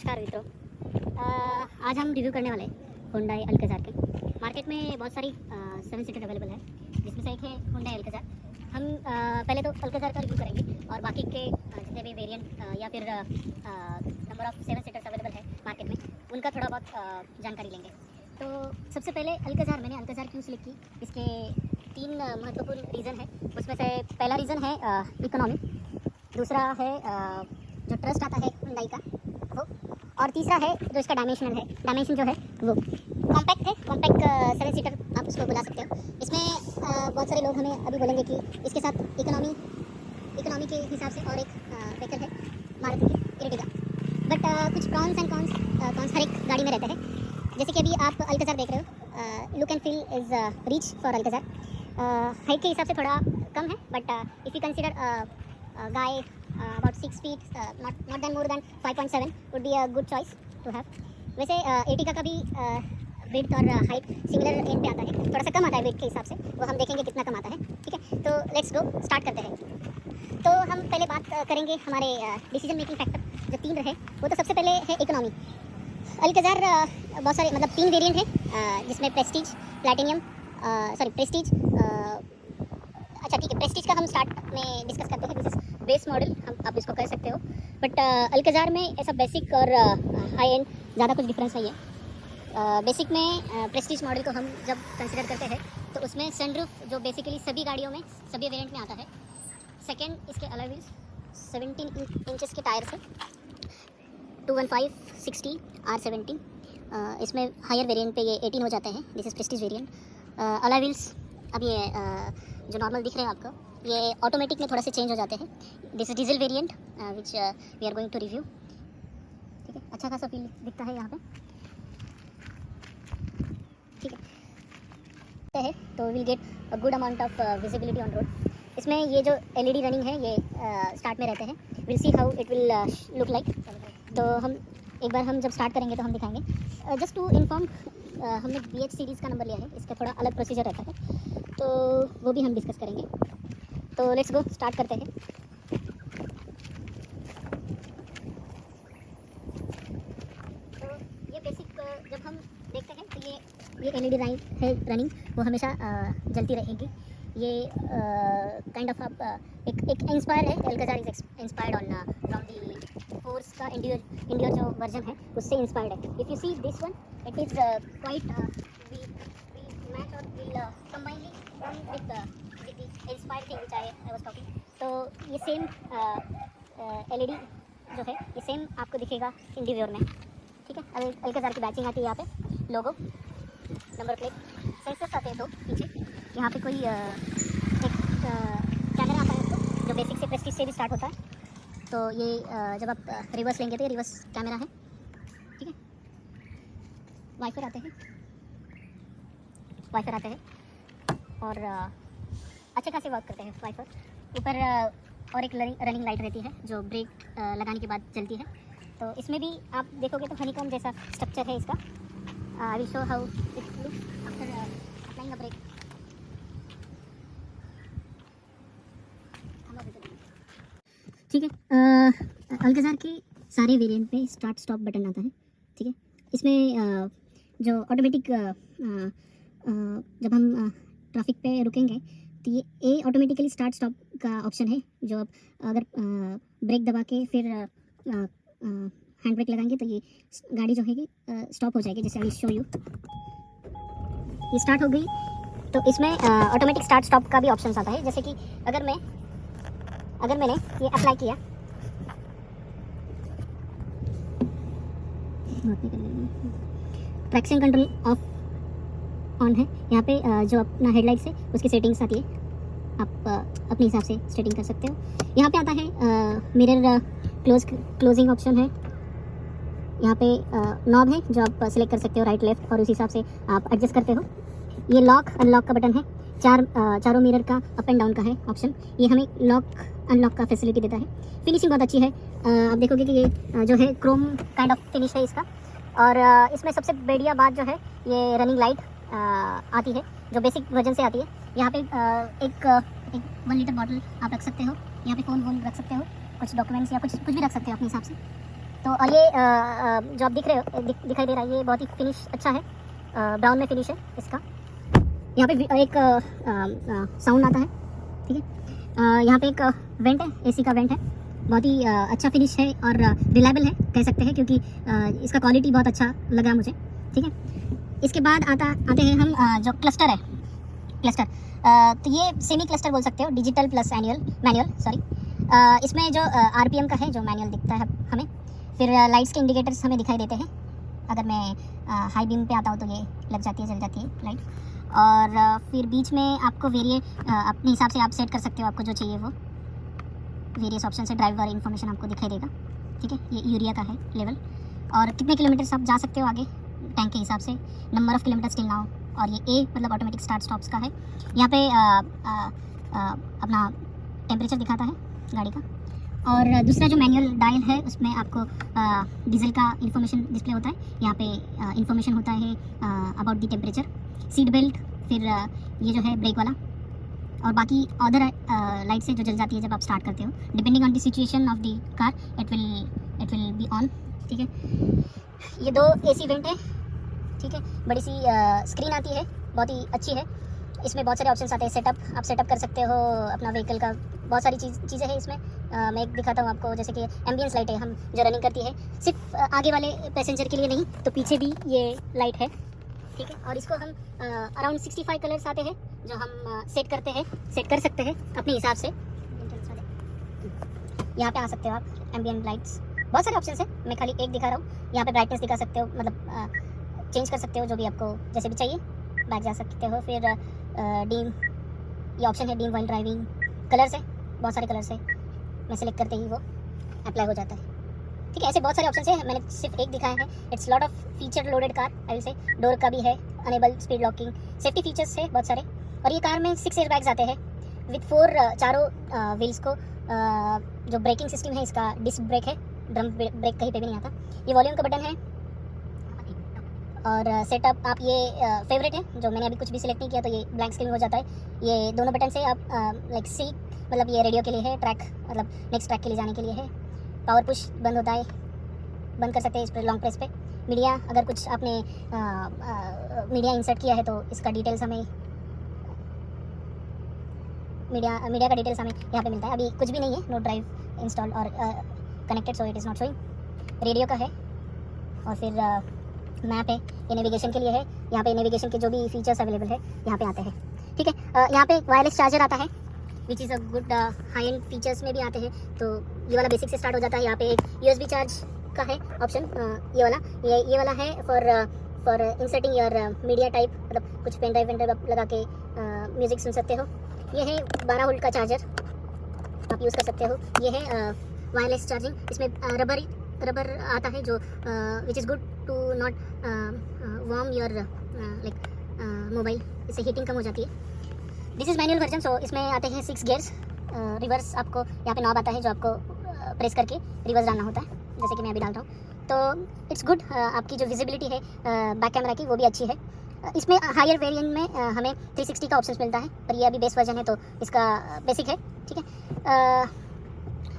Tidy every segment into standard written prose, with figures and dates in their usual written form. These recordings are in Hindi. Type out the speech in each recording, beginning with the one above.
नमस्कार मित्रों। आज हम रिव्यू करने वाले हैं हुंडई अल्काज़ार के। मार्केट में बहुत सारी 7 सीटर अवेलेबल है, जिसमें से एक है हुंडई अल्काज़ार। हम पहले तो अल्काज़ार का रिव्यू करेंगे और बाकी के जितने भी वेरिएंट या फिर नंबर ऑफ 7 सीटर्स अवेलेबल है मार्केट में, उनका थोड़ा बहुत जानकारी लेंगे। तो सबसे पहले अल्काज़ार, मैंने अल्काज़ार क्यों सिलेक्ट की, इसके 3 महत्वपूर्ण रीज़न है। उसमें से पहला रीज़न है इकोनॉमी, दूसरा है जो ट्रस्ट आता है हुंडई का वो, और तीसरा है जो इसका डायमेंशन जो है वो कॉम्पैक्ट है। कॉम्पैक्ट 7 सीटर आप उसको बुला सकते हो। इसमें बहुत सारे लोग हमें अभी बोलेंगे कि इसके साथ इकोनॉमी के हिसाब से और एक व्हीकल है मारुति की इर्टिगा, बट कुछ प्रॉन्स एंड कॉन्स हर एक गाड़ी में रहते हैं। जैसे कि अभी आप अल्काज़ार देख रहे हो, look and feel is reach for Alcazar. Height के हिसाब से थोड़ा कम है, but if you consider guy about 6 feet, not than more than 5.7 would be a good choice to have. वैसे एर्टिगा का भी विड्थ और हाइट सिमिलर एंड पे आता है, थोड़ा सा कम आता है वेट के हिसाब से, वो हम देखेंगे कितना कम आता है। ठीक है, तो लेट्स गो, स्टार्ट करते हैं। तो हम पहले बात करेंगे हमारे डिसीजन मेकिंग फैक्टर जो 3 रहे, वो तो सबसे पहले है इकोनॉमी। अल्काज़ार बहुत सारे मतलब 3 वेरिएंट है, जिसमें प्रेस्टीज, प्लैटिनियम, प्रेस्टीज, अच्छा ठीक है, प्रेस्टीज का हम स्टार्ट में डिस्कस करते हैं। दिस इज बेस मॉडल, हम आप इसको कह सकते हो, बट अल्काज़ार में ऐसा बेसिक और हाई एंड ज़्यादा कुछ डिफरेंस नहीं है। बेसिक में प्रेस्टीज मॉडल को हम जब कंसिडर करते हैं तो उसमें सनरूफ जो बेसिकली सभी गाड़ियों में, सभी वेरिएंट में आता है। सेकेंड, इसके अलॉय व्हील्स 17 इंचेस के टायर्स है, 215 60 R17। इसमें हायर वेरिएंट पे ये 18 हो जाते हैं। This is Prestige variant. Alloy wheels अब ये जो नॉर्मल दिख रहे हैं आपको, ये ऑटोमेटिक में थोड़ा से चेंज हो जाते हैं। This is diesel variant which we are going to review. ठीक है, अच्छा खासा फील दिखता है यहाँ पे। ठीक है, तो will get a good amount of visibility on road. इसमें ये जो एलईडी रनिंग है, ये स्टार्ट में रहते हैं। Will see how it will look like. तो हम एक बार हम जब स्टार्ट करेंगे तो हम दिखाएंगे। जस्ट टू इन्फॉर्म, हमने BH सीरीज़ का नंबर लिया है, इसका थोड़ा अलग प्रोसीजर रहता है, तो वो भी हम डिस्कस करेंगे। तो लेट्स गो, स्टार्ट करते हैं। तो ये बेसिक जब हम देखते हैं तो ये एलईडी लाइट है रनिंग, वो हमेशा जलती रहेगी। ये काइंड ऑफ आप एक इंस्पायर है। Alcazar is inspired on from the force का इंडियर जो वर्जन है, उससे इंस्पायर्ड है। If you see this one, it is quite match और will combinely come with the inspired thing which I was talking. तो ये सेम एलईडी जो है, ये सेम आपको दिखेगा इंडिवियर में। ठीक है, अल्काज़ार की बैचिंग आती है, यहाँ पे लोगो, नंबर प्लेट, सेंसर्स आते हैं 2 पीछे। यहाँ पे कोई एक कैमरा आता है आपको, जो बेसिक से प्रेस्टीज से भी स्टार्ट होता है। तो ये जब आप रिवर्स लेंगे तो ये रिवर्स कैमरा है। ठीक है, वाइपर आते हैं और अच्छे खासे वर्क करते हैं वाइपर। ऊपर और एक रनिंग लाइट रहती है जो ब्रेक लगाने के बाद जलती है। तो इसमें भी आप देखोगे तो हनीकॉम जैसा स्ट्रक्चर है इसका। I will show how it looks after applying a brake. ठीक है, अल्काज़ार के सारे वेरिएंट में स्टार्ट स्टॉप बटन आता है। ठीक है, इसमें जो ऑटोमेटिक जब हम ट्रैफिक पे रुकेंगे तो ये ऑटोमेटिकली स्टार्ट स्टॉप का ऑप्शन है, जो आप अगर ब्रेक दबा के फिर हैंड ब्रेक लगाएंगे तो ये गाड़ी जो है कि स्टॉप हो जाएगी। जैसे आई शो यू, ये स्टार्ट हो गई, तो इसमें ऑटोमेटिक स्टार्ट स्टॉप का भी ऑप्शन आता है। जैसे कि अगर मैंने ये अप्लाई किया, ट्रैक्शन कंट्रोल ऑफ ऑन है यहाँ पे, जो अपना हेडलाइट्स है उसकी सेटिंग्स आती है, आप अपने हिसाब से सेटिंग कर सकते हो। यहाँ पे आता है मिरर क्लोजिंग ऑप्शन है। यहाँ पे नॉब है जो आप सेलेक्ट कर सकते हो राइट लेफ्ट, और उस हिसाब से आप एडजस्ट करते हो। ये लॉक अनलॉक का बटन है, चारों मिरर का अप एंड डाउन का है ऑप्शन। ये हमें लॉक अनलॉक का फैसिलिटी देता है। फिनिशिंग बहुत अच्छी है, आप देखोगे कि ये जो है क्रोम काइंड ऑफ फिनिश है इसका। और इसमें सबसे बढ़िया बात जो है, ये रनिंग लाइट आती है जो बेसिक वर्जन से आती है। यहाँ पे एक 1 लीटर बॉटल आप रख सकते हो, यहाँ पे फ़ोन रख सकते हो, कुछ डॉक्यूमेंट्स या कुछ भी रख सकते हो अपने हिसाब से। तो और ये जो आप दिख रहे हो दिखाई दे रहा है, ये बहुत ही फिनिश अच्छा है, ब्राउन में फिनिश है इसका। यहाँ पे एक साउंड आता है, ठीक है। यहाँ पे एक वेंट है, एसी का वेंट है, बहुत ही अच्छा फिनिश है और रिलायबल है कह सकते हैं, क्योंकि इसका क्वालिटी बहुत अच्छा लगा मुझे, ठीक है। इसके बाद आते हैं हम जो क्लस्टर है, क्लस्टर तो ये सेमी क्लस्टर बोल सकते हो, डिजिटल प्लस मैनुअल सॉरी। इसमें जो आरपीएम का है, जो मैनुअल दिखता है हमें, फिर लाइट्स के इंडिकेटर्स हमें दिखाई देते हैं। अगर मैं हाई बीम पे आता हूँ तो ये लग जाती है, जल जाती है लाइट। और फिर बीच में आपको अपने हिसाब से आप सेट कर सकते हो, आपको जो चाहिए वो वेरियस ऑप्शन से ड्राइवर इन्फॉर्मेशन आपको दिखाई देगा, ठीक है। ये यूरिया का है लेवल, और कितने किलोमीटर्स आप जा सकते हो आगे टैंक के हिसाब से, number of kilometres till now, और ये ए मतलब ऑटोमेटिक स्टार्ट स्टॉप्स का है। यहाँ पे अपना टेम्परेचर दिखाता है गाड़ी का। और दूसरा जो मैनुअल डायल है उसमें आपको डीजल का इन्फॉर्मेशन डिस्प्ले होता है, यहाँ पे इन्फॉर्मेशन होता है about the temperature, seat belt, फिर ये जो है ब्रेक वाला, और बाकी अदर लाइट्स है जो जल जाती है जब आप स्टार्ट करते हो, depending on the situation of the car it will be on, ठीक है। ये 2 एसी वेंट है, ठीक है। बड़ी सी स्क्रीन आती है, बहुत ही अच्छी है। इसमें बहुत सारे ऑप्शंस आते हैं, सेटअप आप सेटअप कर सकते हो अपना व्हीकल का, बहुत सारी चीज़ें हैं इसमें। मैं एक दिखाता हूँ आपको, जैसे कि एम्बियंस लाइट है हम जो रनिंग करती है, सिर्फ आगे वाले पैसेंजर के लिए नहीं, तो पीछे भी ये लाइट है, ठीक है। और इसको हम अराउंड 65 कलर्स आते हैं जो हम सेट कर सकते हैं अपने हिसाब से। यहाँ पे आ सकते हो आप, एम्बियंट लाइट्स, बहुत सारे ऑप्शन है, मैं खाली एक दिखा रहा हूँ। यहाँ पे ब्राइटनेस दिखा सकते हो, मतलब चेंज कर सकते हो जो भी आपको जैसे भी चाहिए, बैक जा सकते हो। फिर डीम, ये ऑप्शन है डीम वाइल ड्राइविंग, कलर्स है, बहुत सारे कलर्स है, मैं सेलेक्ट करते ही वो अप्लाई हो जाता है, ठीक है। ऐसे बहुत सारे ऑप्शन है, मैंने सिर्फ एक दिखाया है। It's lot of feature loaded car, I will say. Door का भी है, enable speed locking, safety features है बहुत सारे। और ये कार में 6 एयरबैग्स आते हैं विथ 4 चारों व्हील्स को। जो ब्रेकिंग सिस्टम है इसका डिस्क ब्रेक है, ड्रम ब्रेक कहीं पे भी नहीं आता। ये वॉल्यूम का बटन है, और सेटअप आप ये फेवरेट है जो मैंने अभी कुछ भी सिलेक्ट नहीं किया तो ये ब्लैंक स्क्रीन हो जाता है। ये दोनों बटन से आप लाइक सी मतलब ये रेडियो के लिए है, ट्रैक मतलब नेक्स्ट ट्रैक के लिए जाने के लिए है। पावर पुश बंद होता है, बंद कर सकते हैं इस पर लॉन्ग प्रेस पे। मीडिया, अगर कुछ आपने मीडिया इंसर्ट किया है तो इसका डिटेल्स हमें मीडिया का डिटेल्स हमें यहाँ पे मिलता है। अभी कुछ भी नहीं है, नो ड्राइव इंस्टॉल और connected, so it is not showing. Radio का है, और फिर मैप है, ये नेविगेशन के लिए है। यहाँ पे नेविगेशन के जो भी फीचर्स अवेलेबल है यहाँ पे आते हैं, ठीक है। यहाँ पे वायरलेस चार्जर आता है, which is a good high and features में भी आते हैं। तो ये वाला बेसिक से स्टार्ट हो जाता है। यहाँ पे एक USB चार्ज का है ऑप्शन, ये वाला है for inserting your media type, मतलब कुछ पेन ड्राइव लगा के म्यूज़िक सुन सकते हो। ये है 12 वोल्ट का चार्जर, आप यूज़ कर सकते हो। ये है वायरलेस चार्जिंग, इसमें रबर आता है जो which is good to not warm your like mobile, इससे हीटिंग कम हो जाती है। This is manual version, so इसमें आते हैं 6 गियर्स। रिवर्स आपको यहाँ पे नॉब आता है जो आपको प्रेस करके रिवर्स डालना होता है, जैसे कि मैं अभी डाल रहा हूँ। तो इट्स गुड, आपकी जो विजिबिलिटी है बैक कैमरा की वो भी अच्छी है। इसमें हायर वेरिएंट में हमें 360 का ऑप्शन मिलता है, पर ये अभी बेस वर्जन है तो इसका बेसिक है, ठीक है।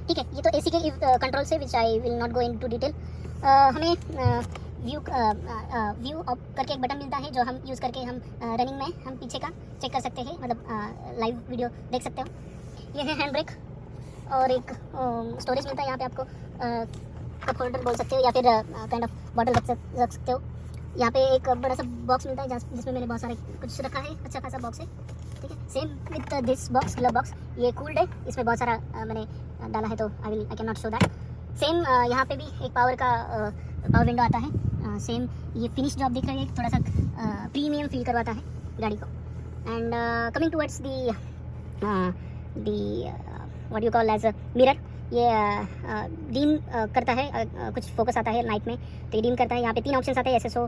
ठीक है, ये तो एसी के कंट्रोल से, which I will not go in to detail. हमें व्यू ऑफ करके एक बटन मिलता है जो हम यूज़ करके हम रनिंग में हम पीछे का चेक कर सकते हैं, मतलब लाइव वीडियो देख सकते हो। ये है हैंड ब्रेक, और एक स्टोरेज मिलता है यहाँ पे आपको, कप होल्डर बोल सकते हो या फिर काइंड ऑफ बॉटल रख सकते हो। यहाँ पे एक बड़ा सा बॉक्स मिलता है जिसमें मैंने बहुत सारे कुछ रखा है, अच्छा खासा बॉक्स है, ठीक है। Same with this box, glove box, ये कूल्ड है, इसमें बहुत सारा मैंने डाला है तो I can not show that. Same यहाँ पे भी एक पावर विंडो आता है। सेम ये फिनिश जो आप देख रहे हैं थोड़ा सा प्रीमियम फील करवाता है गाड़ी को। And coming towards the what you call as a mirror, ये डीम करता है, कुछ फोकस आता है नाइट में तो ये डीम करता है। यहाँ पे 3 ऑप्शन आते हैं, SSO,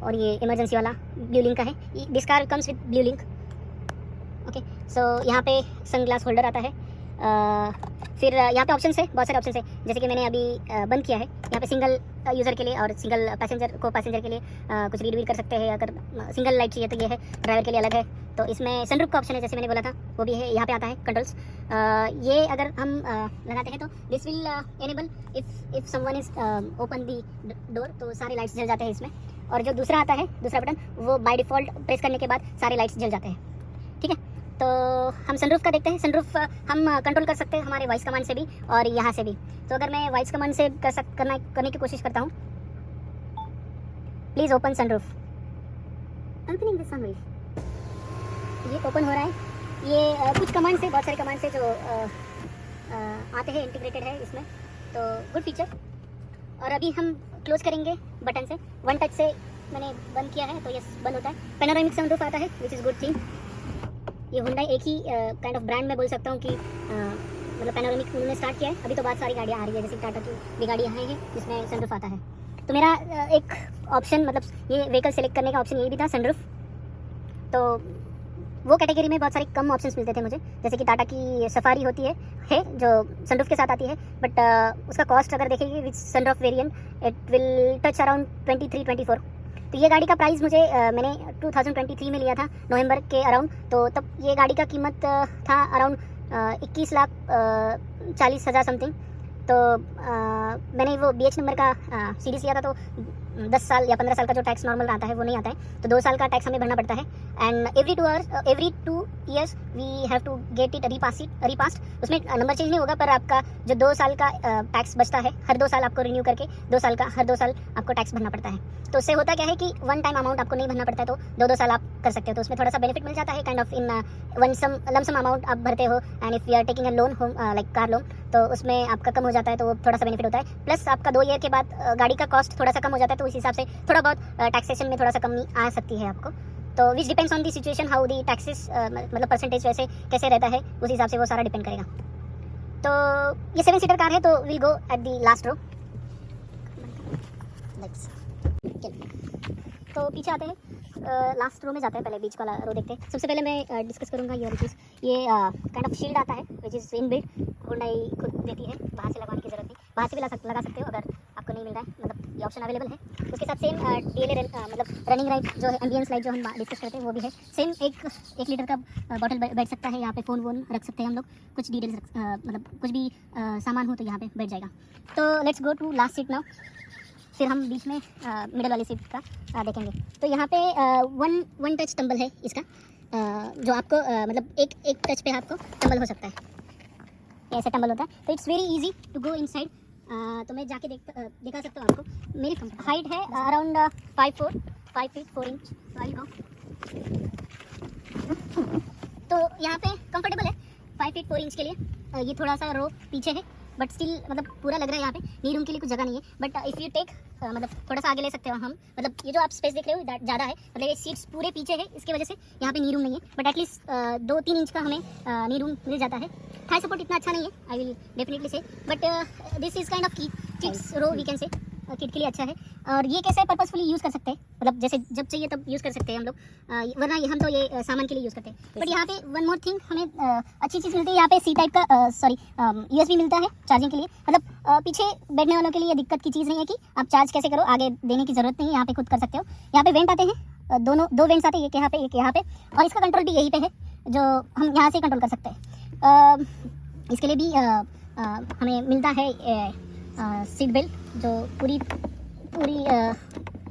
और ये इमरजेंसी वाला ब्लू लिंक का है। This car comes with Blue Link, okay. So यहाँ पे सन ग्लास होल्डर आता है। फिर यहाँ पे ऑप्शन है, बहुत सारे ऑप्शन है, जैसे कि मैंने अभी बंद किया है। यहाँ पे सिंगल यूज़र के लिए और सिंगल पैसेंजर के लिए कुछ रीड वीड कर सकते हैं। अगर सिंगल लाइट चाहिए तो ये है, ड्राइवर के लिए अलग है, तो इसमें सनरूफ का ऑप्शन है, जैसे मैंने बोला था वो भी है, यहाँ पे आता है कंट्रोल्स। ये अगर हम लगाते हैं तो this will enable if someone is open the door, तो सारे लाइट्स जल जाते हैं इसमें। और जो दूसरा आता है, दूसरा बटन, वो बाय डिफ़ॉल्ट प्रेस करने के बाद सारे लाइट्स जल जाते हैं। ठीक है, तो हम सनरूफ का देखते हैं। सनरूफ हम कंट्रोल कर सकते हैं हमारे वॉइस कमांड से भी और यहाँ से भी। तो अगर मैं वॉइस कमांड से करने की कोशिश करता हूँ, please open sunroof, opening the sunroof, ये ओपन हो रहा है। ये कुछ कमांड से, बहुत सारे कमांड से जो आते हैं, इंटीग्रेटेड है इसमें, तो गुड फीचर। और अभी हम क्लोज करेंगे बटन से, वन टच से मैंने बंद किया है तो ये बंद होता है। पैनोरामिक सनरूफ आता है, विच इज़ गुड थिंग। ये हुंडई एक ही काइंड ऑफ ब्रांड में बोल सकता हूँ कि मतलब पैनोरामिक उन्होंने स्टार्ट किया है। अभी तो बहुत सारी गाड़ियाँ आ रही है, जैसे टाटा की भी गाड़ियाँ हैं जिसमें सनरूफ आता है। तो मेरा एक ऑप्शन, मतलब ये व्हीकल सेलेक्ट करने का ऑप्शन यही भी था, सनरूफ। तो वो कैटेगरी में बहुत सारे कम ऑप्शंस मिलते थे मुझे, जैसे कि टाटा की सफारी होती है जो सनरूफ के साथ आती है, बट उसका कॉस्ट अगर देखेंगे with sunroof variant, it will touch around 23-24। तो ये गाड़ी का प्राइस मुझे मैंने 2023 में लिया था, नवंबर के अराउंड। तो तब ये गाड़ी का कीमत था अराउंड 21,40,000 समथिंग। तो मैंने वो BH नंबर का सीरीज लिया था, तो 10 साल या 15 साल का जो टैक्स नॉर्मल आता है वो नहीं आता है, तो 2 साल का टैक्स हमें भरना पड़ता है। And every 2 years we have to get it repassed. उसमें नंबर चेंज नहीं होगा, पर आपका जो 2 साल का टैक्स बचता है, हर 2 साल आपको रिन्यू करके 2 साल का, हर 2 साल आपको टैक्स भरना पड़ता है। तो उससे होता क्या है कि वन टाइम अमाउंट आपको नहीं भरना पड़ता है, तो 2-2 साल आप कर सकते हो। तो उसमें थोड़ा सा बेनिफिट मिल जाता है, kind of in lump sum amount आप भरते हो। And if you are taking a loan, home like car loan, तो उसमें आपका कम हो जाता है, तो वो थोड़ा सा बेनिफिट होता है। प्लस आपका 2 ईयर के बाद गाड़ी का कॉस्ट थोड़ा सा कम हो जाता है, तो उस हिसाब से थोड़ा बहुत टैक्सेशन में थोड़ा सा कमी आ सकती है आपको। तो which depends on the situation, how the taxes, मतलब परसेंटेज वैसे कैसे रहता है, उस हिसाब से वो सारा डिपेंड करेगा। तो ये 7 सीटर कार है, तो will go at the last row. तो पीछे आते हैं, लास्ट रो में जाते हैं, पहले बीच वाला रो देखते हैं। सबसे पहले मैं डिस्कस करूँगा ये वाली चीज़। ये काइंड ऑफ शील्ड आता है which is in build, Hyundai खुद देती है, बाहर से लगाने की ज़रूरत नहीं, बाहर से भी लगा सकते हो अगर आपको नहीं मिल रहा है, मतलब ये ऑप्शन अवेलेबल है। उसके साथ सेम DLA मतलब रनिंग लाइट जो है, एम्बियंस लाइट जो हम डिस्कस करते हैं वो भी है। सेम 1 लीटर का बॉटल बैठ सकता है यहाँ पे, फ़ोन वोन रख सकते हैं हम लोग, कुछ डिटेल्स मतलब कुछ भी सामान हो तो यहाँ पे बैठ जाएगा। तो let's go to last seat now. फिर हम बीच में मिडल वाली सीट का देखेंगे। तो यहाँ पे वन टच टंबल है इसका, जो आपको मतलब एक टच पे आपको टंबल हो सकता है, ऐसे टंबल होता है। तो it's very easy to go inside. तो मैं जाके दिखा सकता हूँ आपको। मेरी हाइट है अराउंड 5 फीट 4 इंच। तो यहाँ पे कंफर्टेबल है 5 फीट 4 इंच के लिए। ये थोड़ा सा रो पीछे है, बट स्टिल मतलब पूरा लग रहा है यहाँ पे। नी रूम के लिए कुछ जगह नहीं है, बट इफ़ यू टेक मतलब थोड़ा सा आगे ले सकते हो हम। मतलब ये जो आप स्पेस देख रहे हो ज़्यादा है, मतलब ये सीट्स पूरे पीछे है, इसकी वजह से यहाँ पे नी रूम नहीं है, बट एटलीस्ट 2-3 इंच का हमें नी रूम मिल जाता है। थाई सपोर्ट इतना अच्छा नहीं है, I will definitely say, but this is kind of kids row we can say, kid के लिए अच्छा है। और ये कैसे पर्पसफुली यूज़ कर सकते हैं, मतलब जैसे जब चाहिए तब यूज़ कर सकते हैं हम लोग, वरना हम तो ये सामान के लिए यूज़ करते हैं। बट यहाँ पे वन मोर थिंग हमें अच्छी चीज़ मिलती है, यहाँ पे C टाइप का USB मिलता है चार्जिंग के लिए। मतलब पीछे बैठने वालों के लिए दिक्कत की चीज़ नहीं है कि आप चार्ज कैसे करो, आगे देने की ज़रूरत नहीं है, यहाँ पे खुद कर सकते हो। यहाँ पे वेंट आते हैं, दो वेंट्स आते हैं, एक यहाँ पे एक यहाँ पे, और इसका कंट्रोल भी यहीं पे है, जो हम यहाँ से कंट्रोल कर सकते हैं। इसके लिए भी हमें मिलता है सीट बेल्ट, जो पूरी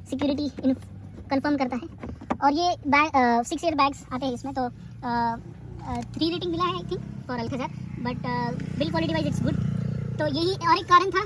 सिक्योरिटी कंफर्म करता है। और ये 6 ईयर बैग्स आते हैं इसमें, तो 3 रेटिंग मिला है I think for Alcazar, but build quality wise it's good. तो यही और एक कारण था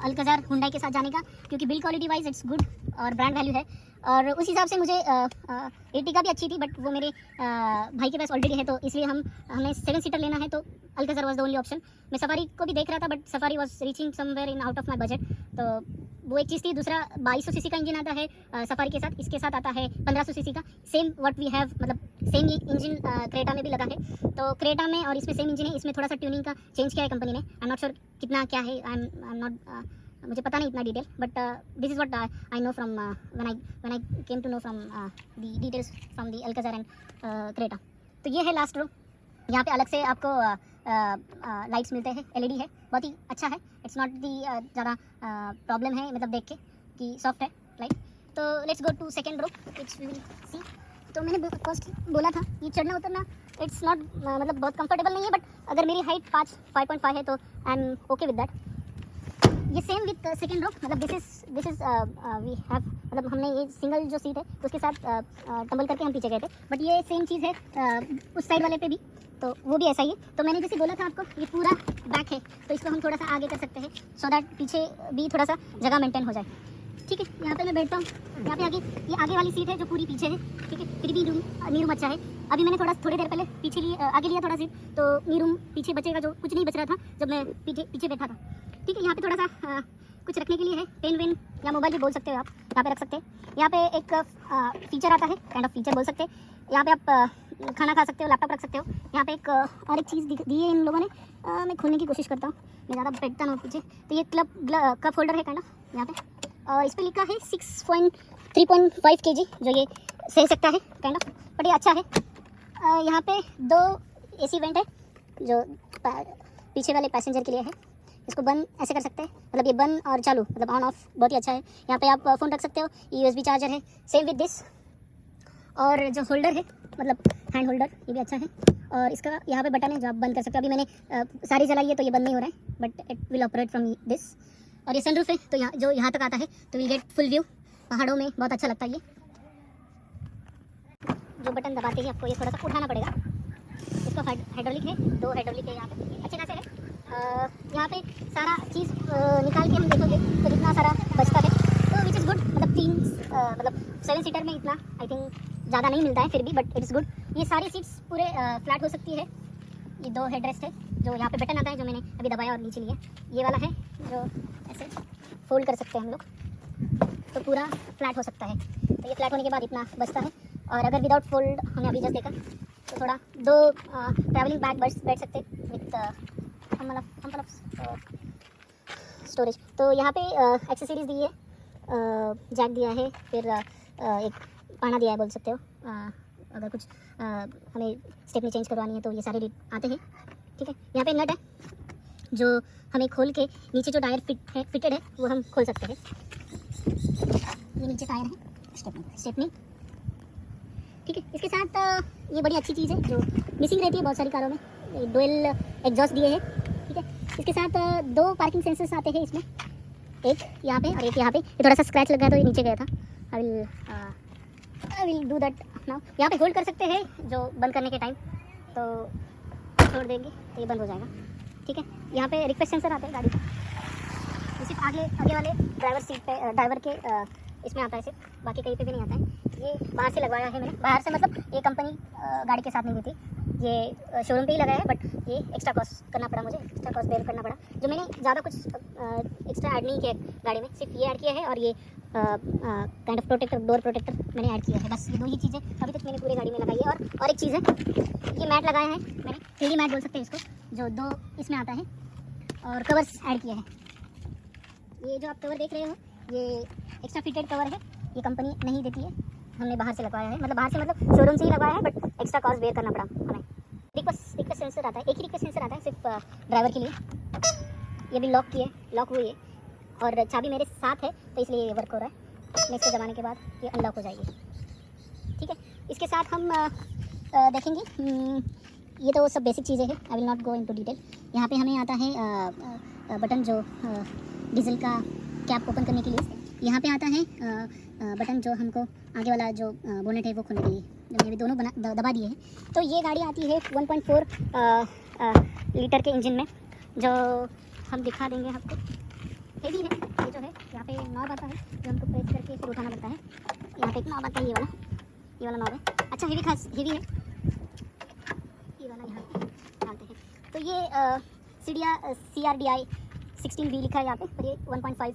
अल्काज़ार हुंडई के साथ जाने का, क्योंकि build quality wise it's good और ब्रांड वैल्यू है। और उस हिसाब से मुझे एर्टिगा भी अच्छी थी, बट वो मेरे भाई के पास ऑलरेडी है, तो इसलिए हमें 7 सीटर लेना है, तो Alcazar was the only option. मैं सफारी को भी देख रहा था, but safari was reaching somewhere in out of my budget, तो वो एक चीज़ थी। दूसरा 2200 सीसी का इंजन आता है सफारी के साथ, इसके साथ आता है 1500 सीसी का, सेम व्हाट वी हैव, मतलब सेम ये इंजन क्रेटा में भी लगा है। तो क्रेटा में और इसमें सेम इंजन है, इसमें थोड़ा सा ट्यूनिंग का चेंज किया है कंपनी ने। आई एम नॉट श्योर कितना क्या है, आई एम नॉट, मुझे पता नहीं इतना detail, but this is what I know from when I came to know from the details from the Alcazar and Creta. तो ये है लास्ट रो। यहाँ पे अलग से आपको लाइट्स मिलते हैं, LED है, बहुत ही अच्छा है। इट्स नॉट दी ज़्यादा प्रॉब्लम है मतलब देख के कि सॉफ्ट है लाइट। तो let's go to second row which we will see. तो मैंने फर्स्ट बोला था ये चढ़ना उतरना इट्स नॉट मतलब बहुत कंफर्टेबल नहीं है, बट अगर मेरी हाइट 5.5 है तो I am okay with that. ये सेम विद सेकंड रो, मतलब दिस इज वी हैव, मतलब हमने ये सिंगल जो सीट है तो उसके साथ टंबल करके हम पीछे गए थे, बट ये सेम चीज़ है उस साइड वाले पे भी, तो वो भी ऐसा ही है। तो मैंने जैसे बोला था आपको ये पूरा बैक है, तो इसको हम थोड़ा सा आगे कर सकते हैं सो दैट पीछे भी थोड़ा सा जगह मेंटेन हो जाए। ठीक है, यहाँ पे मैं बैठता हूँ, यहाँ पे आगे ये आगे वाली सीट है जो पूरी पीछे है। ठीक है, फिर भी नी रूम अच्छा है। अभी मैंने थोड़ी देर पहले पीछे आगे लिया थोड़ा सीट, तो नी रूम पीछे बचेगा, जो कुछ नहीं बच रहा था जब मैं पीछे बैठा था। ठीक है, यहाँ पे थोड़ा सा कुछ रखने के लिए है, पेन वेन या मोबाइल भी बोल सकते हो आप, यहाँ पे रख सकते हैं। यहाँ पे एक फीचर आता है, काइंड ऑफ फीचर बोल सकते हैं, यहाँ पे आप खाना खा सकते हो, लैपटॉप रख सकते हो। यहाँ पे एक और एक चीज़ दी है इन लोगों ने, मैं खोलने की कोशिश करता हूँ, मैं ज़्यादा बैठता ना पीछे। तो ये कप होल्डर है काइंड ऑफ यहाँ पे, और इस पर लिखा है 3.5 kg, जो ये सह सकता है काइंड ऑफ, बट ये अच्छा है। यहाँ पे 2 AC वेंट है जो पीछे वाले पैसेंजर के लिए है। इसको बंद ऐसे कर सकते हैं, मतलब ये बंद और चालू, मतलब ऑन ऑफ बहुत ही अच्छा है। यहाँ पे आप फ़ोन रख सकते हो, USB चार्जर है सेम विद दिस, और जो होल्डर है मतलब हैंड होल्डर ये भी अच्छा है। और इसका यहाँ पे बटन है जो आप बंद कर सकते हो। अभी मैंने सारी जलाई है तो ये बंद नहीं हो रहा है, but it will operate from this. और ये सनरूफ है, तो जो यहाँ तक आता है तो विल गेट फुल व्यू, पहाड़ों में बहुत अच्छा लगता है। ये जो बटन दबाते ही आपको ये थोड़ा सा उठाना पड़ेगा। इसका हाइड्रोलिक है, 2 हाइड्रोलिक है यहाँ पे, अच्छे खासे है। यहाँ पे सारा चीज़ निकाल के हम देखोगे तो जितना सारा बचता है, तो विच इज़ गुड। मतलब 7 सीटर में इतना आई थिंक ज़्यादा नहीं मिलता है फिर भी, बट इट इज़ गुड। ये सारी सीट्स पूरे फ्लैट हो सकती है। ये 2 हेडरेस्ट है, जो यहाँ पे बटन आता है जो मैंने अभी दबाया और नीचे लिया। ये वाला है जो ऐसे फोल्ड कर सकते हैं हम लोग, तो पूरा फ्लैट हो सकता है। तो ये फ्लैट होने के बाद इतना बचता है। और अगर विदाउट फोल्ड हमने अभी जस्ट देखा तो थोड़ा 2 ट्रैवलिंग बैग बैठ सकते विथ स्टोरेज। तो यहाँ पे एक्सेसरीज दी है, जैक दिया है, फिर एक पाना दिया है बोल सकते हो। अगर कुछ हमें स्टेपनी चेंज करवानी है तो ये सारे आते हैं। ठीक है, यहाँ पे नट है जो हमें खोल के नीचे जो टायर फिटेड है वो हम खोल सकते हैं। ये नीचे टायर है स्टेपनी। ठीक है, इसके साथ ये बड़ी अच्छी चीज़ है जो मिसिंग रहती है बहुत सारी कारों में, डुअल एग्जॉस्ट दिए हैं। ठीक है, इसके साथ 2 पार्किंग सेंसर्स आते हैं इसमें, एक यहाँ पे और एक यहाँ पे। ये थोड़ा सा स्क्रैच लग गया तो ये नीचे गया था। I will do that now. यहाँ पे होल्ड कर सकते हैं, जो बंद करने के टाइम तो छोड़ देंगे तो ये बंद हो जाएगा। ठीक है, यहाँ पे रिक्वेस्ट सेंसर आते हैं गाड़ी का, ये सिर्फ आगे वाले ड्राइवर के इसमें आता है सिर्फ, बाकी कहीं पे भी नहीं आता है। ये बाहर से लगवाया है मैंने, बाहर से मतलब ये कंपनी गाड़ी के साथ नहीं देती, ये शोरूम पे ही लगाया है, बट ये एक्स्ट्रा कॉस्ट करना पड़ा मुझे, एक्स्ट्रा कॉस्ट बेयर करना पड़ा। जो मैंने ज़्यादा कुछ एक्स्ट्रा ऐड नहीं किया गाड़ी में, सिर्फ ये ऐड किया है और ये kind of protector, door protector मैंने ऐड किया है। बस ये 2 ही चीज़ें अभी तक मैंने पूरी गाड़ी में लगाई है। और एक चीज़ है, ये मैट लगाया है मैंने, 3D मैट बोल सकते हैं इसको, जो 2 इसमें आता है, और कवर्स ऐड किया है। ये जो आप कवर देख रहे हो ये एक्स्ट्रा फिटेड कवर है, ये कंपनी नहीं देती है, हमने बाहर से लगवाया है, मतलब बाहर से मतलब शोरूम से ही लगवाया है, बट एक्स्ट्रा कॉस्ट बेयर करना पड़ा हमें। रिक्वेस्ट सेंसर आता है, एक ही रिक्वेस्ट सेंसर आता है सिर्फ ड्राइवर के लिए। ये भी लॉक हुई है, और चाबी मेरे साथ है तो इसलिए ये वर्क हो रहा है। नेक्स्ट दबाने के बाद ये अनलॉक हो जाएगी। ठीक है, इसके साथ हम देखेंगे, ये तो सब बेसिक चीज़ें हैं, आई will not go into detail. यहाँ पे हमें आता है बटन जो डीजल का कैप ओपन करने के लिए। यहाँ पे आता है बटन जो हमको आगे वाला जो बोनेट है वो खोलने के लिए, जब ये दोनों दबा दिए हैं। तो ये गाड़ी आती है 1.4 लीटर के इंजन में, जो हम दिखा देंगे आपको। हेवी है ये जो है, यहाँ पे नॉब आता है जो हमको प्रेस करके फिर उठाना पड़ता है। यहाँ पे एक नॉब आता है, ये वाला नॉब है, अच्छा हेवी है, ये वाला यहाँ पे डालते हैं। तो ये CRDI 16V लिखा है यहाँ पे, और ये 1.5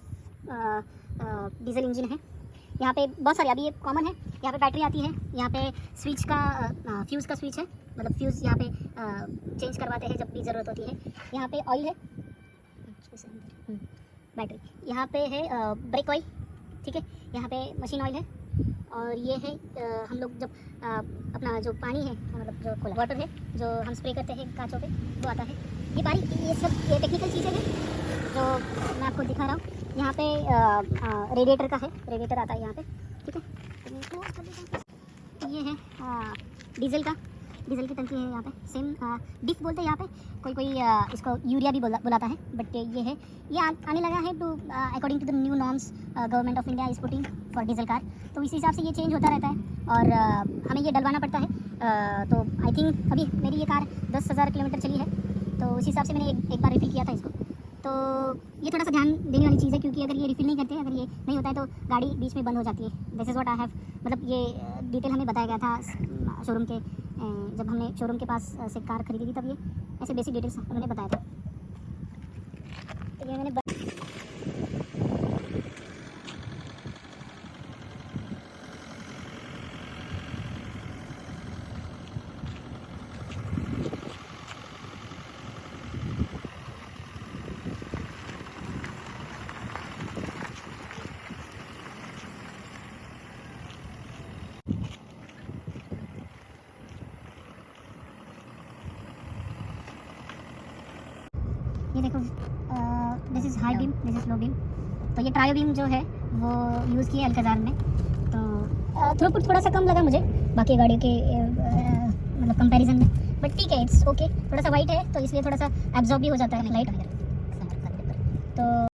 डीजल इंजन है। यहाँ पे बहुत सारे, अभी ये कॉमन है, यहाँ पे बैटरी आती है, यहाँ पे स्विच का फ्यूज़ का स्विच है, मतलब फ्यूज़ यहाँ पे चेंज करवाते हैं जब भी ज़रूरत होती है। यहाँ पे ऑयल है, बैटरी, यहाँ पे है ब्रेक ऑयल। ठीक है, यहाँ पे मशीन ऑयल है, और ये है हम लोग जब अपना जो पानी है, मतलब जो वाटर है जो हम स्प्रे करते हैं कांचों पे, वो आता है। ये सब टेक्निकल चीज़ें हैं जो मैं आपको दिखा रहा हूँ। यहाँ पे रेडिएटर का है, रेडिएटर आता है यहाँ पे। ठीक है, ये है डीजल की टंकी है यहाँ पे। सेम डिफ बोलते हैं यहाँ पे, कोई इसको यूरिया भी बुलाता है, बट ये है, ये आने लगा है to according to the new norms government of India is putting for diesel car. तो इस हिसाब से ये चेंज होता रहता है और हमें ये डलवाना पड़ता है। तो आई थिंक अभी मेरी ये कार 10,000 किलोमीटर चली है, तो उस हिसाब से मैंने एक बार रिफ़िल किया था इसको। तो ये थोड़ा सा ध्यान देने वाली चीज़ है, क्योंकि अगर ये रिफ़िल नहीं करते, अगर ये नहीं होता है तो गाड़ी बीच में बंद हो जाती है। This is what I have, मतलब ये डिटेल हमें बताया गया था शोरूम के, जब हमने शोरूम के पास से कार खरीदी थी, तब ये ऐसे बेसिक डिटेल्स उन्होंने बताया था। तो ये मैंने ये देखो, this is high beam, this is low beam. तो ये ट्रायो बीम जो है वो यूज़ किया अल्काज़ार में। तो थ्रूपुट थोड़ा सा कम लगा मुझे बाकी गाड़ियों के मतलब कंपैरिजन में, बट ठीक है, इट्स ओके। थोड़ा सा वाइट है तो इसलिए थोड़ा सा एब्जॉर्ब भी हो जाता है लाइट। तो